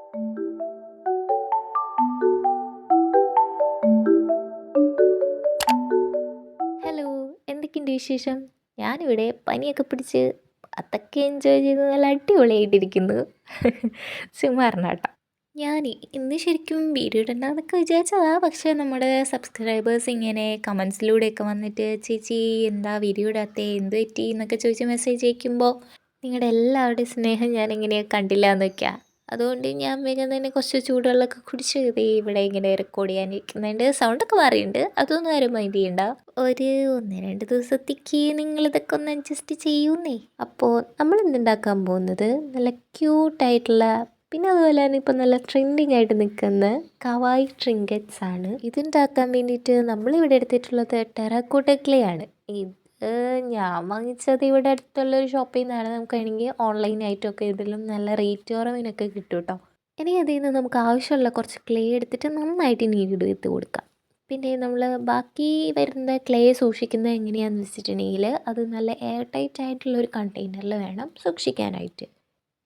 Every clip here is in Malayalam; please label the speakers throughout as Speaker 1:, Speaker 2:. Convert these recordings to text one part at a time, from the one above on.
Speaker 1: ഹലോ, എന്തൊക്കെയുണ്ട് വിശേഷം? ഞാനിവിടെ പനിയൊക്കെ പിടിച്ച് അതൊക്കെ എൻജോയ് ചെയ്ത് നല്ല അടിപൊളിയായിട്ടിരിക്കുന്നു. ചുമ്മാ പറഞ്ഞാട്ടോ. ഞാൻ ഇന്ന് ശരിക്കും വീഡിയോ ഇടണ്ടെന്നൊക്കെ വിചാരിച്ചതാ. പക്ഷേ നമ്മുടെ സബ്സ്ക്രൈബേഴ്സ് ഇങ്ങനെ കമൻസിലൂടെയൊക്കെ വന്നിട്ട് ചേച്ചി എന്താ വീഡിയോ ഇടാത്തേ, എന്ത് പറ്റി എന്നൊക്കെ ചോദിച്ച് മെസ്സേജ് അയക്കുമ്പോൾ നിങ്ങളുടെ എല്ലാവരുടെയും സ്നേഹം ഞാനിങ്ങനെ കണ്ടില്ല എന്നൊക്കെയാ. അതുകൊണ്ട് ഞാൻ വേഗം തന്നെ കുറച്ച് ചൂടുവെള്ളമൊക്കെ കുടിച്ച് ദേ ഇവിടെ ഇങ്ങനെ റെക്കോർഡ് ചെയ്യാനിരിക്കുന്നുണ്ട്. സൗണ്ടൊക്കെ മാറിയിട്ടുണ്ട്, അതൊന്നും ആരും മൈൻഡ് ചെയ്യണ്ട. ഒരു 1-2 ദിവസത്തേക്ക് നിങ്ങളിതൊക്കെ ഒന്ന് അഡ്ജസ്റ്റ് ചെയ്യൂന്നേ. അപ്പോൾ നമ്മൾ എന്തുണ്ടാക്കാൻ പോകുന്നത് നല്ല ക്യൂട്ടായിട്ടുള്ള, പിന്നെ അതുപോലെ തന്നെ ഇപ്പം നല്ല ട്രെൻഡിങ് ആയിട്ട് നിൽക്കുന്ന കവായി ട്രിങ്കറ്റ്സ് ആണ്. ഇതുണ്ടാക്കാൻ വേണ്ടിയിട്ട് നമ്മളിവിടെ എടുത്തിട്ടുള്ളത് ടെറാക്കോട്ട ക്ലേ ആണ്. ഇത് ഞാൻ വാങ്ങിച്ചത് ഇവിടെ അടുത്തുള്ളൊരു ഷോപ്പിൽ നിന്നാണ്. നമുക്ക് വേണമെങ്കിൽ ഓൺലൈനായിട്ടൊക്കെ ഇതിലും നല്ല റേറ്റ് കുറവിനൊക്കെ കിട്ടും കേട്ടോ. ഇനി അതിൽ നിന്ന് നമുക്ക് ആവശ്യമുള്ള കുറച്ച് ക്ലേ എടുത്തിട്ട് നന്നായിട്ട് നീരെടുത്ത് കൊടുക്കാം. പിന്നെ നമ്മൾ ബാക്കി വരുന്ന ക്ലേ സൂക്ഷിക്കുന്നത് എങ്ങനെയാണെന്ന് വെച്ചിട്ടുണ്ടെങ്കിൽ അത് നല്ല എയർ ടൈറ്റ് ആയിട്ടുള്ള ഒരു കണ്ടെയ്നറിൽ വേണം സൂക്ഷിക്കാനായിട്ട്.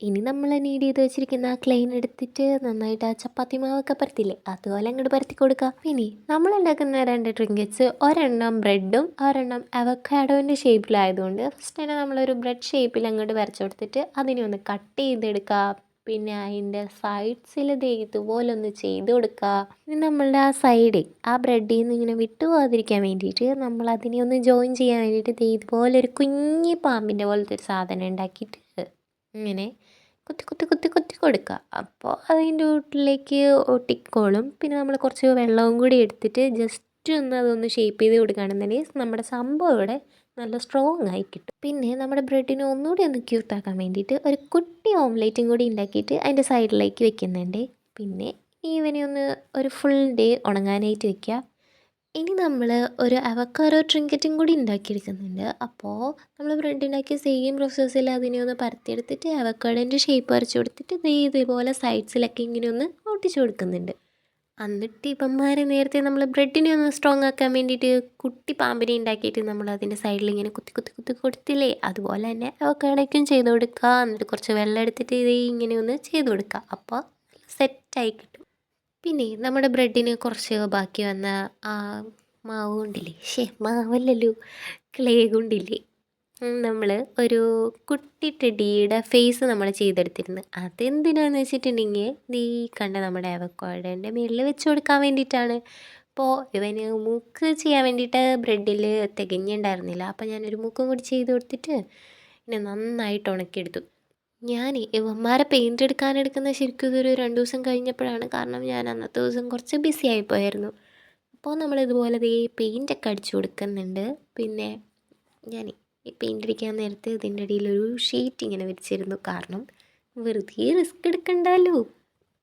Speaker 1: ഇനി നമ്മൾ നീഡ് ചെയ്ത് വെച്ചിരിക്കുന്ന ആ ക്ലെയിൻ എടുത്തിട്ട് നന്നായിട്ട് ആ ചപ്പാത്തി മാവൊക്കെ പരത്തില്ലേ, അതുപോലെ അങ്ങോട്ട് പരത്തി കൊടുക്കുക. പിന്നെ നമ്മൾ ഉണ്ടാക്കുന്ന 2 ട്രിങ്കറ്റ്സ്, ഒരെണ്ണം ബ്രെഡും ഒരെണ്ണം അവക്കാഡോൻ്റെ ഷേപ്പിലായതുകൊണ്ട് ഫസ്റ്റ് തന്നെ നമ്മളൊരു ബ്രെഡ് ഷേപ്പിൽ അങ്ങോട്ട് വരച്ചു കൊടുത്തിട്ട് അതിനെ ഒന്ന് കട്ട് ചെയ്തെടുക്കുക. പിന്നെ അതിൻ്റെ സൈഡ്സിൽ ഇതുപോലെ ഒന്ന് ചെയ്ത് കൊടുക്കുക. ഇനി നമ്മളുടെ ആ സൈഡ് ആ ബ്രെഡിൽ നിന്ന് ഇങ്ങനെ വിട്ടു പോകാതിരിക്കാൻ വേണ്ടിയിട്ട് നമ്മൾ അതിനെ ഒന്ന് ജോയിൻ ചെയ്യാൻ വേണ്ടിയിട്ട് ഇതുപോലെ ഒരു കുഞ്ഞി പാമ്പിൻ്റെ പോലത്തെ ഒരു സാധനം ഉണ്ടാക്കിയിട്ട് ഇങ്ങനെ കുത്തി കുത്തി കുത്തി കുത്തി കൊടുക്കുക. അപ്പോൾ അതിൻ്റെ വീട്ടിലേക്ക് ഒട്ടിക്കോളും. പിന്നെ നമ്മൾ കുറച്ച് വെള്ളവും കൂടി എടുത്തിട്ട് ജസ്റ്റ് ഒന്ന് അതൊന്ന് ഷേപ്പ് ചെയ്ത് കൊടുക്കുകയാണെന്നുണ്ടെങ്കിൽ നമ്മുടെ സംഭവം ഇവിടെ നല്ല സ്ട്രോങ് ആയി കിട്ടും. പിന്നെ നമ്മുടെ ബ്രെഡിനെ ഒന്നുകൂടി ഒന്ന് ക്യൂട്ടാക്കാൻ വേണ്ടിയിട്ട് ഒരു കുട്ടി ഓംലേറ്റും കൂടി ഉണ്ടാക്കിയിട്ട് അതിൻ്റെ സൈഡിലേക്ക് വെക്കുന്നുണ്ട്. പിന്നെ ഇവനെ ഒന്ന് ഒരു ഫുൾ ഡേ ഉണങ്ങാനായിട്ട് വെക്കുക. ഇനി നമ്മൾ ഒരു അവക്കാഡോ ട്രിങ്കറ്റും കൂടി ഉണ്ടാക്കിയെടുക്കുന്നുണ്ട്. അപ്പോൾ നമ്മൾ ബ്രെഡ് ഉണ്ടാക്കിയ സെയിം പ്രോസസ്സിൽ അതിനെ ഒന്ന് പരത്തിയെടുത്തിട്ട് അവക്കാഡോൻ്റെ ഷേപ്പ് വരച്ച് കൊടുത്തിട്ട് ഇതേപോലെ സൈഡ്സിലൊക്കെ ഇങ്ങനെ ഒന്ന് ഒട്ടിച്ചു കൊടുക്കുന്നുണ്ട്. എന്നിട്ട് ഇവന്മാർ നേരത്തെ നമ്മൾ ബ്രെഡിനെ ഒന്ന് സ്ട്രോങ് ആക്കാൻ വേണ്ടിയിട്ട് കുട്ടി പാമ്പിനെ ഉണ്ടാക്കിയിട്ട് നമ്മൾ അതിൻ്റെ സൈഡിൽ ഇങ്ങനെ കുത്തി കുത്തി കുത്തി കൊടുത്തില്ലേ, അതുപോലെ തന്നെ അവക്കാഡോയ്ക്കും ചെയ്ത് കൊടുക്കുക. എന്നിട്ട് കുറച്ച് വെള്ളം എടുത്തിട്ട് ഇങ്ങനെ ഒന്ന് ചെയ്ത് കൊടുക്കുക. അപ്പോൾ സെറ്റായി കിട്ടും. പിന്നെ നമ്മുടെ ബ്രെഡിന് കുറച്ച് ബാക്കി വന്ന ആ മാവ് കൊണ്ടില്ലേ, മാവല്ലല്ലോ, ക്ലേ കൊണ്ടില്ലേ, നമ്മൾ ഒരു കുട്ടി ടെഡിയുടെ ഫേസ് നമ്മൾ ചെയ്തെടുത്തിരുന്നു. അതെന്തിനാന്ന് വെച്ചിട്ടുണ്ടെങ്കിൽ ഈ കണ്ട നമ്മുടെ അവക്കാഡോൻ്റെ മുകളിൽ വെച്ച് കൊടുക്കാൻ വേണ്ടിയിട്ടാണ്. അപ്പോൾ ഇവന് മൂക്ക് ചെയ്യാൻ വേണ്ടിയിട്ട് ബ്രെഡിൽ തികഞ്ഞുണ്ടായിരുന്നില്ല. അപ്പോൾ ഞാനൊരു മൂക്കും കൂടി ചെയ്ത് കൊടുത്തിട്ട് പിന്നെ നന്നായിട്ട് ഉണക്കിയെടുത്തു. ഞാൻ ഇവന്മാരെ പെയിൻ്റ് എടുക്കുന്ന ശരിക്കും ഇതൊരു 2 ദിവസം കഴിഞ്ഞപ്പോഴാണ്. കാരണം ഞാൻ അന്നത്തെ ദിവസം കുറച്ച് ബിസി ആയിപ്പോയായിരുന്നു. അപ്പോൾ നമ്മളിതുപോലെ പെയിൻ്റൊക്കെ അടിച്ചു കൊടുക്കുന്നുണ്ട്. പിന്നെ ഞാൻ ഈ പെയിൻ്റ് അടിക്കാൻ നേരത്ത് ഇതിൻ്റെ ഇടയിലൊരു ഷീറ്റ് ഇങ്ങനെ വെച്ചിരുന്നു. കാരണം വെറുതെ റിസ്ക് എടുക്കണ്ടല്ലോ.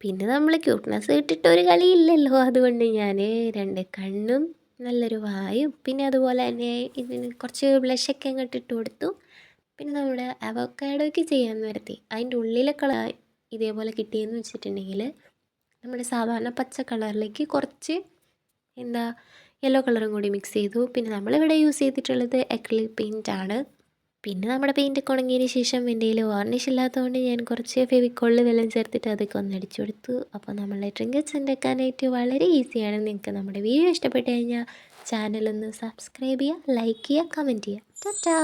Speaker 1: പിന്നെ നമ്മൾ ക്യൂട്ട്നെസ് ഇട്ടിട്ട് ഒരു കളിയില്ലല്ലോ. അതുകൊണ്ട് ഞാൻ 2 കണ്ണും നല്ലൊരു വായും പിന്നെ അതുപോലെ തന്നെ ഇതിന് കുറച്ച് ബ്ലഷൊക്കെ അങ്ങോട്ട് ഇട്ട് കൊടുത്തു. പിന്നെ നമ്മുടെ അവക്കാഡോയ്ക്ക് ചെയ്യാൻ നേരത്തെ അതിൻ്റെ ഉള്ളിലെ കളർ ഇതേപോലെ കിട്ടിയെന്ന് വെച്ചിട്ടുണ്ടെങ്കിൽ നമ്മുടെ സാധാരണ പച്ച കളറിലേക്ക് കുറച്ച് യെല്ലോ കളറും കൂടി മിക്സ് ചെയ്തു. പിന്നെ നമ്മളിവിടെ യൂസ് ചെയ്തിട്ടുള്ളത് അക്രിലിക് പെയിൻ്റ് ആണ്. പിന്നെ നമ്മുടെ പെയിൻ്റൊക്കെ ഉണങ്ങിയതിന് ശേഷം എൻ്റെ കയ്യിൽ വാർണിഷ് ഇല്ലാത്തതുകൊണ്ട് ഞാൻ കുറച്ച് ഫെവിക്കോളിൽ വെള്ളം ചേർത്തിട്ട് അതൊക്കെ ഒന്ന് അടിച്ചു കൊടുത്തു. അപ്പോൾ നമ്മളെ ട്രിങ്കറ്റ്സ് ഉണ്ടാക്കാനായിട്ട് വളരെ ഈസിയാണ്. നിങ്ങൾക്ക് നമ്മുടെ വീഡിയോ ഇഷ്ടപ്പെട്ട് കഴിഞ്ഞാൽ ചാനലൊന്ന് സബ്സ്ക്രൈബ് ചെയ്യുക, ലൈക്ക് ചെയ്യുക, കമൻറ്റ് ചെയ്യുക. ടാറ്റാ.